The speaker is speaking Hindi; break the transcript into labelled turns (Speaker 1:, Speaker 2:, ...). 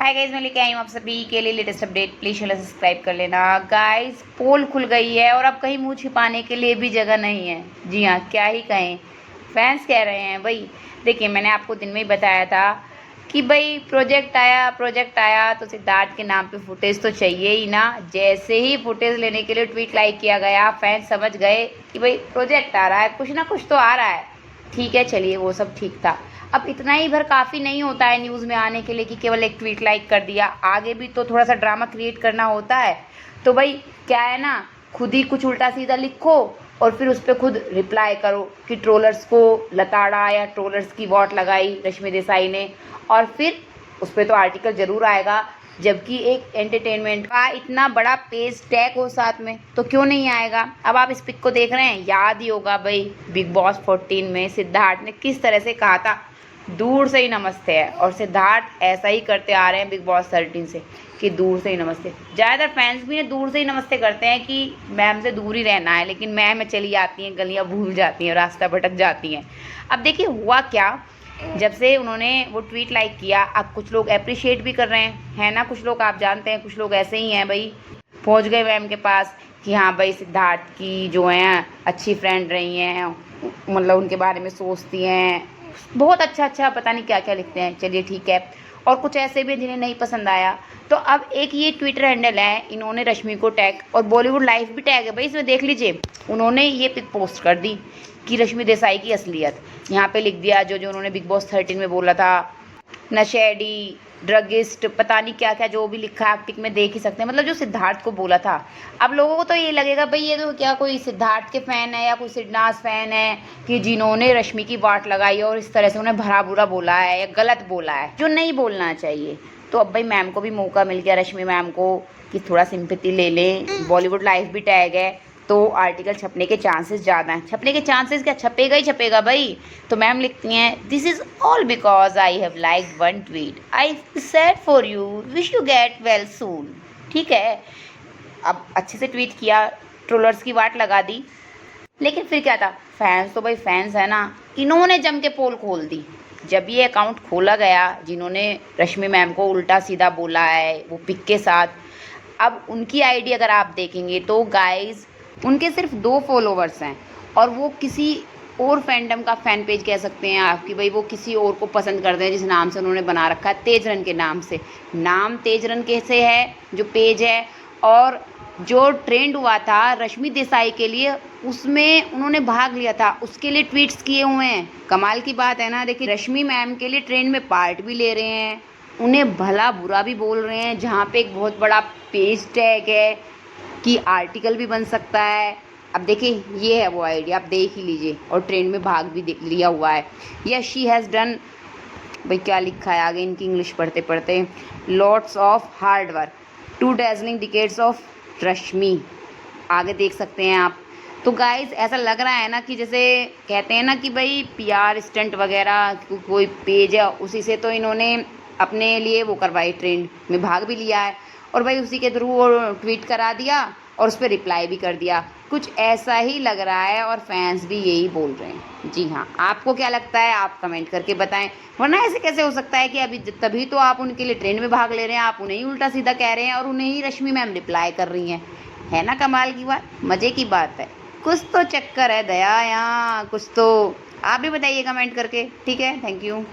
Speaker 1: हाय गाइस, मैं लेके आई हूँ आप सभी के लिए latest update. Please channel subscribe कर लेना गाइस। पोल खुल गई है और अब कहीं मुंह छिपाने के लिए भी जगह नहीं है। जी हाँ, क्या ही कहें, फैंस कह रहे हैं भाई। देखिए, मैंने आपको दिन में ही बताया था कि भाई प्रोजेक्ट आया तो सिद्धार्थ के नाम पे फुटेज तो चाहिए ही ना। जैसे ही फुटेज लेने के लिए ट्वीट लाइक किया गया, फैंस समझ गए कि भाई प्रोजेक्ट आ रहा है, कुछ ना कुछ तो आ रहा है। ठीक है, चलिए वो सब ठीक था। अब इतना ही भर काफ़ी नहीं होता है न्यूज़ में आने के लिए कि केवल एक ट्वीट लाइक कर दिया। आगे भी तो थोड़ा सा ड्रामा क्रिएट करना होता है। तो भाई क्या है ना, खुद ही कुछ उल्टा सीधा लिखो और फिर उस पर खुद रिप्लाई करो कि ट्रोलर्स को लताड़ा या ट्रोलर्स की वॉट लगाई रश्मि देसाई ने, और फिर उस पर तो आर्टिकल ज़रूर आएगा। जबकि एक एंटरटेनमेंट का इतना बड़ा पेज टैग हो साथ में, तो क्यों नहीं आएगा। अब आप इस पिक को देख रहे हैं, याद ही होगा भाई बिग बॉस 14 में सिद्धार्थ ने किस तरह से कहा था दूर से ही नमस्ते है, और सिद्धार्थ ऐसा ही करते आ रहे हैं बिग बॉस 13 से कि दूर से ही नमस्ते। ज़्यादातर फैंस भी दूर से ही नमस्ते करते हैं कि मैम से दूर ही रहना है, लेकिन मैम चली जाती हैं, गलियां भूल जाती हैं, रास्ता भटक जाती हैं। अब देखिए हुआ क्या, जब से उन्होंने वो ट्वीट लाइक किया, अब कुछ लोग अप्रिशिएट भी कर रहे हैं, है ना। कुछ लोग आप जानते हैं, कुछ लोग ऐसे ही हैं भाई, पहुंच गए मैम के पास कि हाँ भाई सिद्धार्थ की जो हैं अच्छी फ्रेंड रही हैं, मतलब उनके बारे में सोचती हैं, बहुत अच्छा अच्छा पता नहीं क्या क्या लिखते हैं। चलिए ठीक है। और कुछ ऐसे भी जिन्हें नहीं पसंद आया। तो अब एक ये ट्विटर हैंडल है, इन्होंने रश्मि को टैग और बॉलीवुड लाइफ भी टैग है भाई, इसमें देख लीजिए। उन्होंने ये पिक पोस्ट कर दी कि रश्मि देसाई की असलियत यहाँ पे लिख दिया, जो जो उन्होंने बिग बॉस 13 में बोला था, नशेड़ी, ड्रगिस्ट, पता नहीं क्या क्या जो भी लिखा है आप पिक में देख ही सकते हैं, मतलब जो सिद्धार्थ को बोला था। अब लोगों को तो ये लगेगा भाई ये तो क्या कोई सिद्धार्थ के फ़ैन है या कोई सिडनास फ़ैन है कि जिन्होंने रश्मि की वाट लगाई और इस तरह से उन्हें भरा बुरा बोला है या गलत बोला है, जो नहीं बोलना चाहिए। तो अब भाई मैम को भी मौका मिल गया, रश्मि मैम को, कि थोड़ा सिंपैथी ले लें। बॉलीवुड लाइफ भी टैग है तो आर्टिकल छपने के चांसेस ज़्यादा हैं। छपने के चांसेस क्या, छपेगा ही छपेगा भाई। तो मैम लिखती हैं, this is all because I have like one tweet, I sad for you, wish you get well soon. ठीक है, अब अच्छे से ट्वीट किया, ट्रोलर्स की वाट लगा दी, लेकिन फिर क्या था, फैंस तो भाई फैंस है ना, इन्होंने जम के पोल खोल दी। जब ये अकाउंट खोला गया जिन्होंने रश्मि मैम को उल्टा सीधा बोला है वो पिक के साथ, अब उनकी आईडी अगर आप देखेंगे तो गाइस उनके सिर्फ 2 फॉलोवर्स हैं, और वो किसी और फैंडम का फ़ैन पेज कह सकते हैं आप कि भाई वो किसी और को पसंद करते हैं, जिस नाम से उन्होंने बना रखा है, तेजरन के नाम से। नाम तेजरन कैसे है जो पेज है, और जो ट्रेंड हुआ था रश्मि देसाई के लिए, उसमें उन्होंने भाग लिया था, उसके लिए ट्वीट्स किए हुए हैं। कमाल की बात है ना। देखिए, रश्मि मैम के लिए ट्रेंड में पार्ट भी ले रहे हैं, उन्हें भला बुरा भी बोल रहे हैं, जहाँ पे एक बहुत बड़ा पेज टैग है कि आर्टिकल भी बन सकता है। अब देखिए ये है वो आईडी, आप देख ही लीजिए, और ट्रेंड में भाग भी लिया हुआ है। यस शी हैज़ डन, भाई क्या लिखा है आगे इनकी इंग्लिश पढ़ते पढ़ते, lots of hard work, 2 dazzling decades of Rashmi, आगे देख सकते हैं आप। तो गाइस ऐसा लग रहा है ना कि जैसे कहते हैं ना कि भाई पीआर स्टंट वगैरह, कोई पेज है उसी से तो इन्होंने अपने लिए वो करवाई, ट्रेंड में भाग भी लिया है, और भाई उसी के थ्रू वो ट्वीट करा दिया और उस पर रिप्लाई भी कर दिया। कुछ ऐसा ही लग रहा है, और फैंस भी यही बोल रहे हैं। जी हाँ, आपको क्या लगता है आप कमेंट करके बताएं, वरना ऐसे कैसे हो सकता है कि अभी तभी तो आप उनके लिए ट्रेंड में भाग ले रहे हैं, आप उन्हें ही उल्टा सीधा कह रहे हैं और उन्हें ही रश्मि मैम रिप्लाई कर रही हैं। है ना कमाल की बात, मज़े की बात है। कुछ तो चक्कर है दया यहाँ, कुछ तो। आप भी बताइए कमेंट करके। ठीक है, थैंक यू।